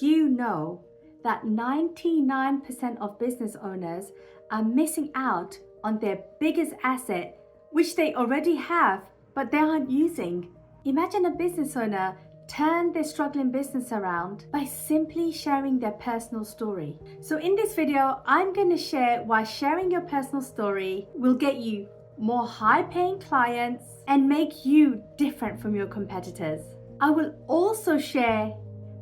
you know that 99% of business owners are missing out on their biggest asset, which they already have, but they aren't using? Imagine a business owner turn their struggling business around by simply sharing their personal story. So in this video, I'm going to share why sharing your personal story will get you more high-paying clients and make you different from your competitors. I will also share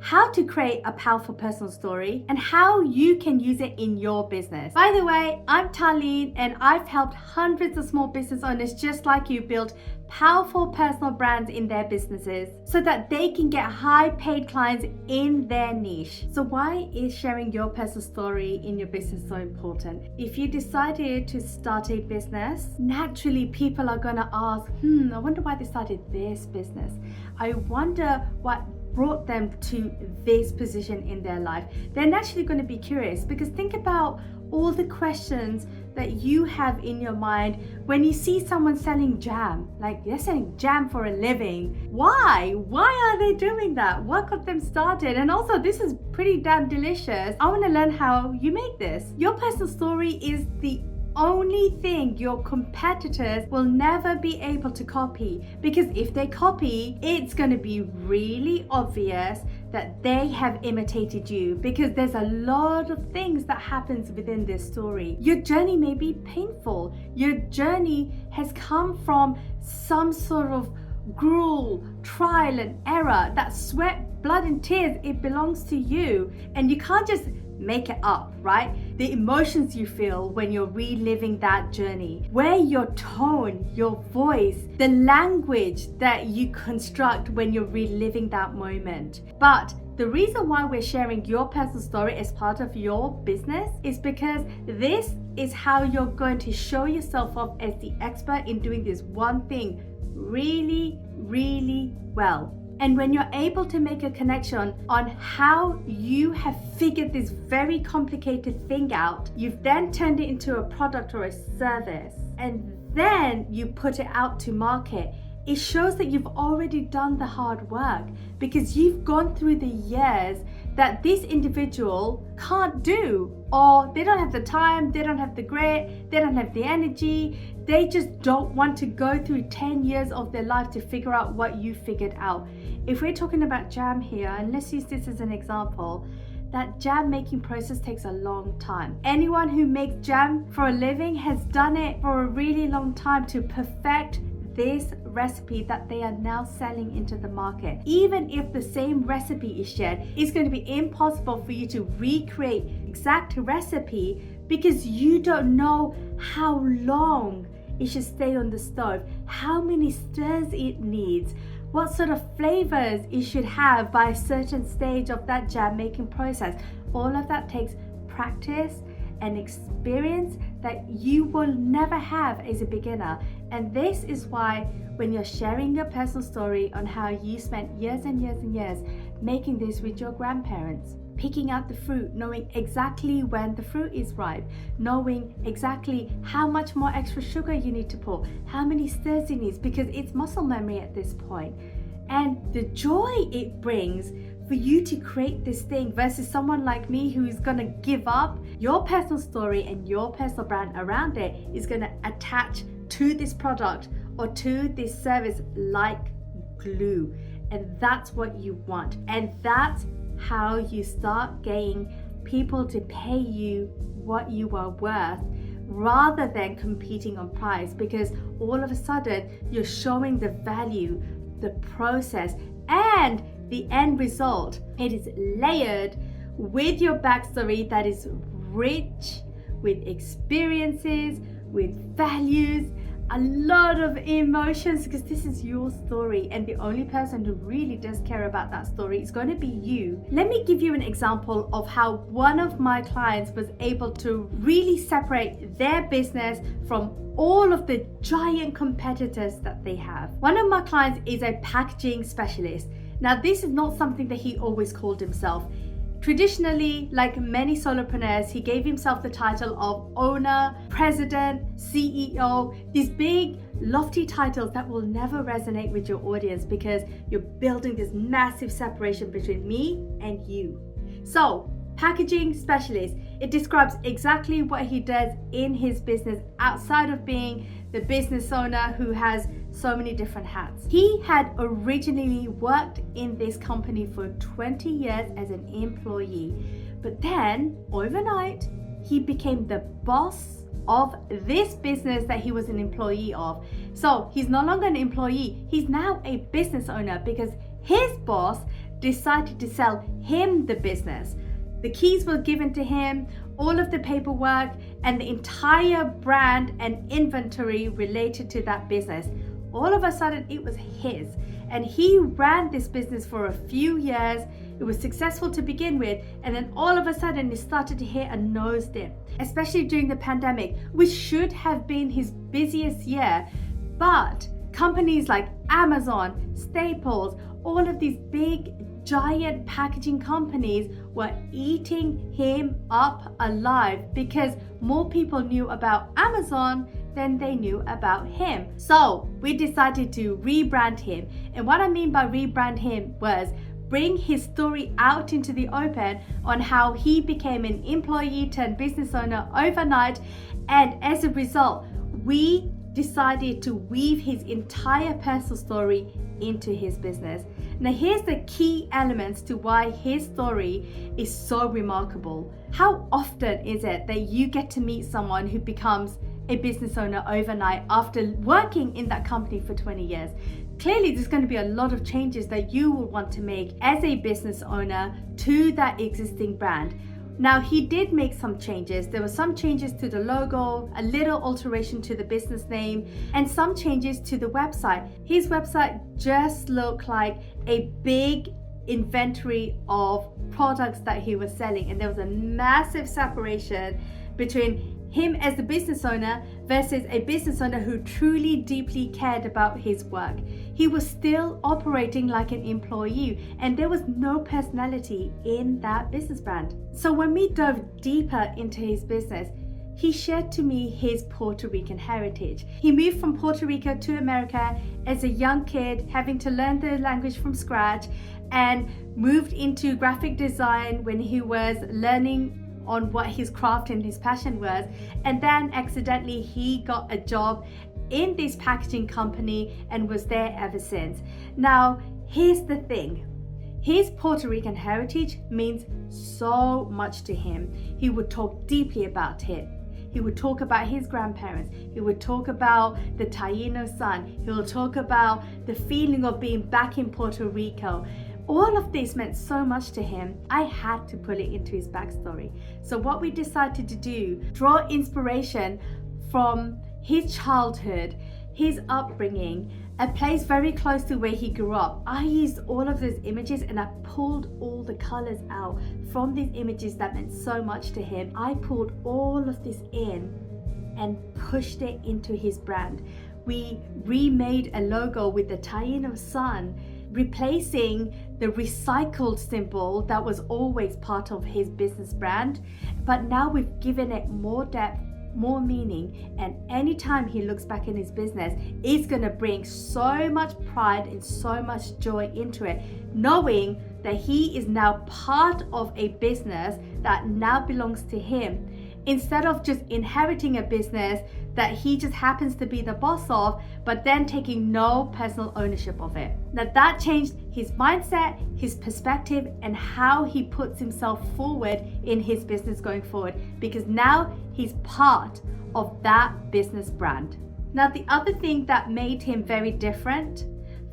how to create a powerful personal story and how you can use it in your business. By the way, I'm Tarlene and I've helped hundreds of small business owners just like you build powerful personal brands in their businesses so that they can get high paid clients in their niche. So why is sharing your personal story in your business so important? If you decided to start a business, naturally people are going to ask, I wonder why they started this business. I wonder what brought them to this position in their life. They're naturally going to be curious, because think about all the questions that you have in your mind when you see someone selling jam. Like, they're selling jam for a living. Why are they doing that? What got them started? And also, this is pretty damn delicious. I want to learn how you make this. Your personal story is the only thing your competitors will never be able to copy, because if they copy, it's going to be really obvious that they have imitated you, because there's a lot of things that happens within this story. Your journey may be painful. Your journey has come from some sort of gruel, trial and error, that sweat, blood and tears. It belongs to you, and you can't just make it up, right? The emotions you feel when you're reliving that journey, where your tone, your voice, the language that you construct when you're reliving that moment. But the reason why we're sharing your personal story as part of your business is because this is how you're going to show yourself off as the expert in doing this one thing really, really well. And when you're able to make a connection on how you have figured this very complicated thing out, you've then turned it into a product or a service, and then you put it out to market. It shows that you've already done the hard work, because you've gone through the years that this individual can't do, or they don't have the time, they don't have the grit, they don't have the energy, they just don't want to go through 10 years of their life to figure out what you figured out. If we're talking about jam here, and let's use this as an example, that jam making process takes a long time. Anyone who makes jam for a living has done it for a really long time to perfect this recipe that they are now selling into the market. Even if the same recipe is shared, it's going to be impossible for you to recreate exact recipe, because you don't know how long it should stay on the stove, how many stirs it needs, what sort of flavors it should have by a certain stage of that jam making process. All of that takes practice and experience that you will never have as a beginner. And this is why when you're sharing your personal story on how you spent years and years and years making this with your grandparents, picking out the fruit, knowing exactly when the fruit is ripe, knowing exactly how much more extra sugar you need to put, how many stirs it needs, because it's muscle memory at this point. And the joy it brings for you to create this thing versus someone like me who is going to give up, your personal story and your personal brand around it is going to attach to this product or to this service like glue. And that's what you want. And that's how you start getting people to pay you what you are worth, rather than competing on price, because all of a sudden you're showing the value, the process, and the end result. It is layered with your backstory that is rich with experiences, with values, a lot of emotions, because this is your story, and the only person who really does care about that story is going to be you. Let me give you an example of how one of my clients was able to really separate their business from all of the giant competitors that they have. One of my clients is a packaging specialist. Now, this is not something that he always called himself. Traditionally, like many solopreneurs, he gave himself the title of owner, president, CEO, these big, lofty titles that will never resonate with your audience, because you're building this massive separation between me and you. So, packaging specialist, it describes exactly what he does in his business outside of being the business owner who has so many different hats. He had originally worked in this company for 20 years as an employee, but then overnight he became the boss of this business that he was an employee of. So he's no longer an employee, he's now a business owner because his boss decided to sell him the business. The keys were given to him, all of the paperwork, and the entire brand and inventory related to that business. All of a sudden, it was his. And he ran this business for a few years. It was successful to begin with. And then all of a sudden, it started to hit a nose dip, especially during the pandemic, which should have been his busiest year. But companies like Amazon, Staples, all of these big giant packaging companies were eating him up alive because more people knew about Amazon than they knew about him. So we decided to rebrand him. And what I mean by rebrand him was bring his story out into the open on how he became an employee turned business owner overnight. And as a result, we decided to weave his entire personal story into his business. Now here's the key elements to why his story is so remarkable. How often is it that you get to meet someone who becomes a business owner overnight after working in that company for 20 years? Clearly there's going to be a lot of changes that you will want to make as a business owner to that existing brand. Now, he did make some changes. There were some changes to the logo, a little alteration to the business name, and some changes to the website. His website just looked like a big inventory of products that he was selling, and there was a massive separation between him as the business owner versus a business owner who truly deeply cared about his work. He was still operating like an employee and there was no personality in that business brand. So when we dove deeper into his business, he shared to me his Puerto Rican heritage. He moved from Puerto Rico to America as a young kid, having to learn the language from scratch, and moved into graphic design when he was learning on what his craft and his passion was, and then accidentally he got a job in this packaging company and was there ever since. Now here's the thing, his Puerto Rican heritage means so much to him. He would talk deeply about it. He would talk about his grandparents. He would talk about the Taino sun. He will talk about the feeling of being back in Puerto Rico. All of this meant so much to him. I had to put it into his backstory. So what we decided to do, draw inspiration from his childhood, his upbringing, a place very close to where he grew up. I used all of those images and I pulled all the colors out from these images that meant so much to him. I pulled all of this in and pushed it into his brand. We remade a logo with the Taino sun, replacing the recycled symbol that was always part of his business brand, but now we've given it more depth, more meaning, and anytime he looks back in his business, it's going to bring so much pride and so much joy into it, knowing that he is now part of a business that now belongs to him, instead of just inheriting a business that he just happens to be the boss of, but then taking no personal ownership of it. Now that changed his mindset, his perspective, and how he puts himself forward in his business going forward, because now he's part of that business brand. Now the other thing that made him very different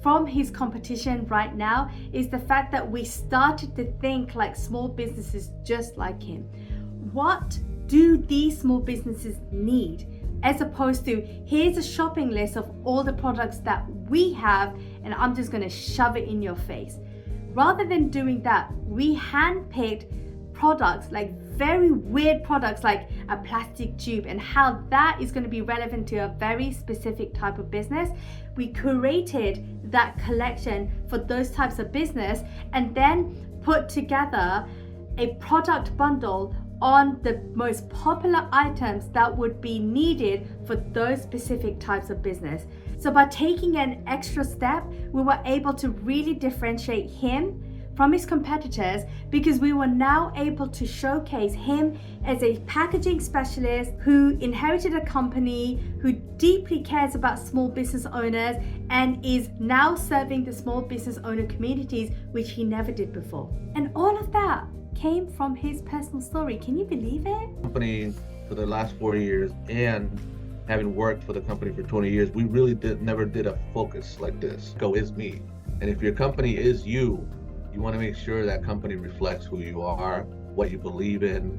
from his competition right now is the fact that we started to think like small businesses just like him. What do these small businesses need? As opposed to, here's a shopping list of all the products that we have and I'm just going to shove it in your face. Rather than doing that, we handpicked products, like very weird products like a plastic tube, and how that is going to be relevant to a very specific type of business. We curated that collection for those types of business and then put together a product bundle on the most popular items that would be needed for those specific types of business. So by taking an extra step, we were able to really differentiate him from his competitors because we were now able to showcase him as a packaging specialist who inherited a company, who deeply cares about small business owners and is now serving the small business owner communities, which he never did before. And all of that came from his personal story. Can you believe it? Company for the last 4 years, and having worked for the company for 20 years, we really never did a focus like this. Go is me. And if your company is you want to make sure that company reflects who you are, what you believe in,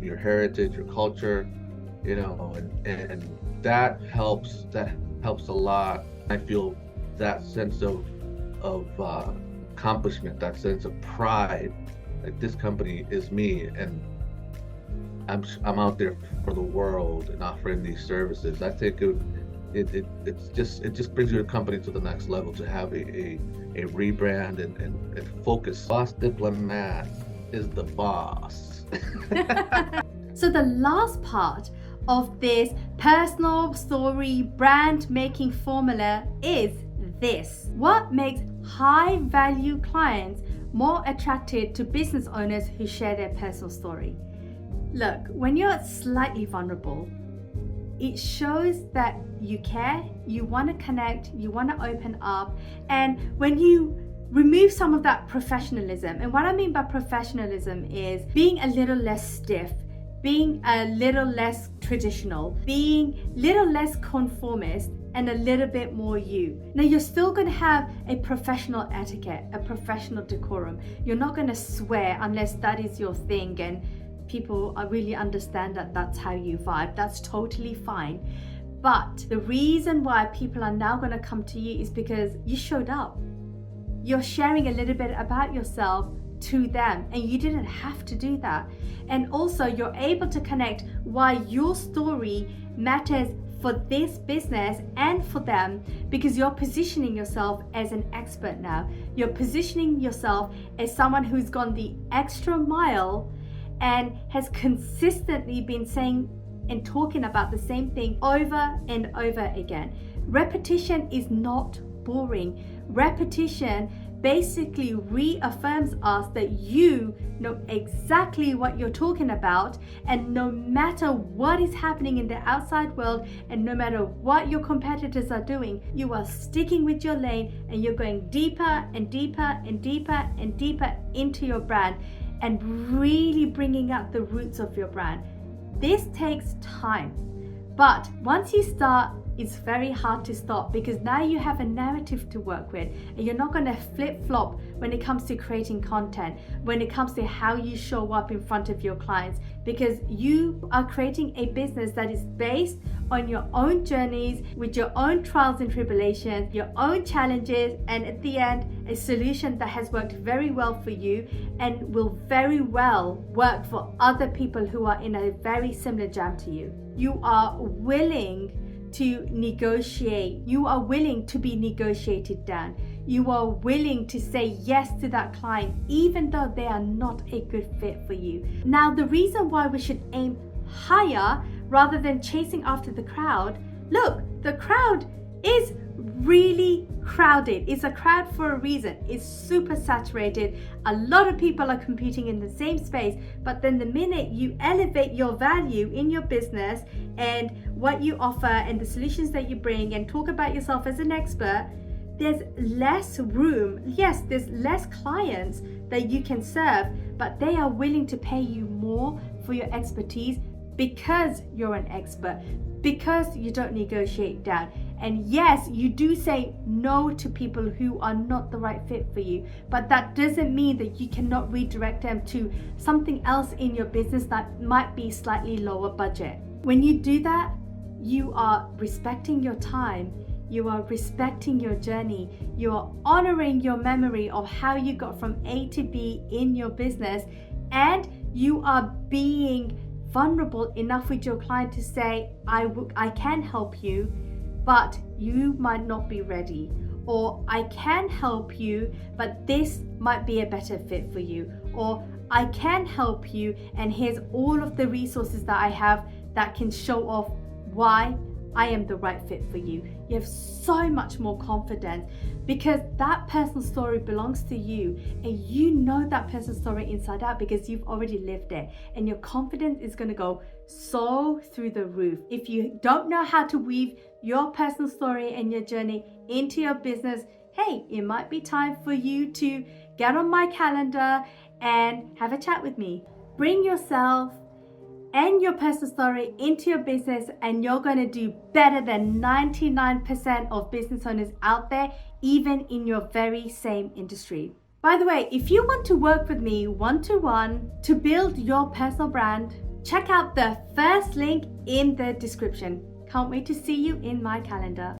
your heritage, your culture, and that helps a lot. I feel that sense of accomplishment, that sense of pride, like this company is me, and I'm out there for the world and offering these services. I think it just brings your company to the next level to have a rebrand and focus. Boss Diplomat is the boss. So the last part of this personal story brand making formula is this. What makes high value clients more attracted to business owners who share their personal story? Look, when you're slightly vulnerable, it shows that you care, you want to connect, you want to open up. And when you remove some of that professionalism, and what I mean by professionalism is being a little less stiff, being a little less traditional, being a little less conformist, and a little bit more you. Now, you're still going to have a professional etiquette, a professional decorum. You're not going to swear unless that is your thing and people really understand that that's how you vibe. That's totally fine. But the reason why people are now going to come to you is because you showed up. You're sharing a little bit about yourself to them, and you didn't have to do that. And also, you're able to connect why your story matters for this business and for them, because you're positioning yourself as an expert now. You're positioning yourself as someone who's gone the extra mile and has consistently been saying and talking about the same thing over and over again. Repetition is not boring. Repetition basically reaffirms us that you know exactly what you're talking about, and no matter what is happening in the outside world and no matter what your competitors are doing, you are sticking with your lane and you're going deeper and deeper and deeper and deeper into your brand and really bringing out the roots of your brand. This takes time, but once you start, it's very hard to stop, because now you have a narrative to work with, and you're not going to flip-flop when it comes to creating content, when it comes to how you show up in front of your clients, because you are creating a business that is based on your own journeys, with your own trials and tribulations, your own challenges, and at the end, a solution that has worked very well for you and will very well work for other people who are in a very similar jam to you. You are willing to negotiate. You are willing to be negotiated down. You are willing to say yes to that client even though they are not a good fit for you. Now, the reason why we should aim higher rather than chasing after the crowd, look, the crowd is really crowded. It's a crowd for a reason. It's super saturated. A lot of people are competing in the same space, but then the minute you elevate your value in your business and what you offer and the solutions that you bring and talk about yourself as an expert, there's less room. Yes, there's less clients that you can serve, but they are willing to pay you more for your expertise because you're an expert, because you don't negotiate down. And yes, you do say no to people who are not the right fit for you, but that doesn't mean that you cannot redirect them to something else in your business that might be slightly lower budget. When you do that, you are respecting your time, you are respecting your journey, you are honoring your memory of how you got from A to B in your business, and you are being vulnerable enough with your client to say, I can help you, but you might not be ready, or I can help you, but this might be a better fit for you, or I can help you and here's all of the resources that I have that can show off why I am the right fit for you. you have so much more confidence because that personal story belongs to you and you know that person's story inside out because you've already lived it, and your confidence is going to go so through the roof. If you don't know how to weave your personal story and your journey into your business, hey, it might be time for you to get on my calendar and have a chat with me. Bring yourself and your personal story into your business, and you're going to do better than 99% of business owners out there, even in your very same industry. By the way, if you want to work with me one-to-one to build your personal brand, check out the first link in the description. Can't wait to see you in my calendar.